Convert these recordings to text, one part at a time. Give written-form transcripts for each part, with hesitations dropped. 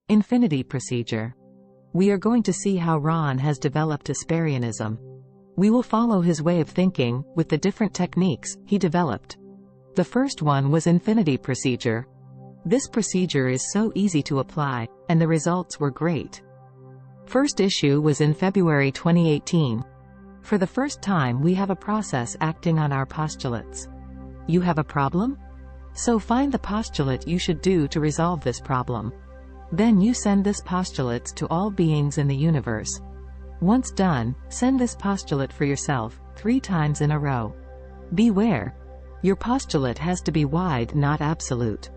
Infinity procedure. We are going to see how Ron has developed Asperianism. We will follow his way of thinking, with the different techniques he developed. The first one was infinity procedure. This procedure is so easy to apply, and the results were great. First issue was in February 2018. For the first time we have a process acting on our postulates. You have a problem? So find the postulate you should do to resolve this problem. Then you send this postulates to all beings in the universe. Once done, send this postulate for yourself, 3 times in a row. Beware. Your postulate has to be wide, not absolute.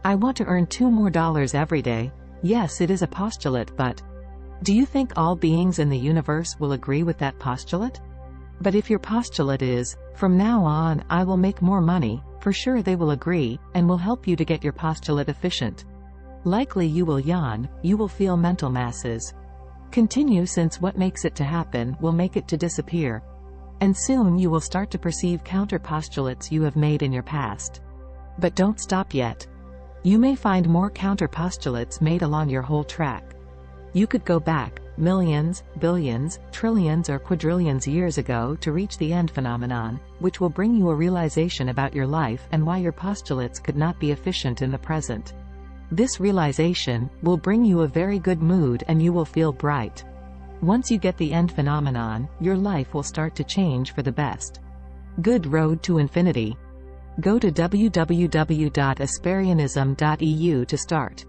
I want to earn $2 more every day. Yes, it is a postulate, but do you think all beings in the universe will agree with that postulate? But if your postulate is, from now on, I will make more money, for sure they will agree, and will help you to get your postulate efficient. Likely you will yawn, you will feel mental masses. Continue, since what makes it to happen will make it to disappear. And soon you will start to perceive counter postulates you have made in your past. But don't stop yet. You may find more counter postulates made along your whole track. You could go back, millions, billions, trillions or quadrillions years ago to reach the end phenomenon, which will bring you a realization about your life and why your postulates could not be efficient in the present. This realization will bring you a very good mood and you will feel bright. Once you get the end phenomenon, your life will start to change for the best. Good road to infinity. Go to www.asperianism.eu to start.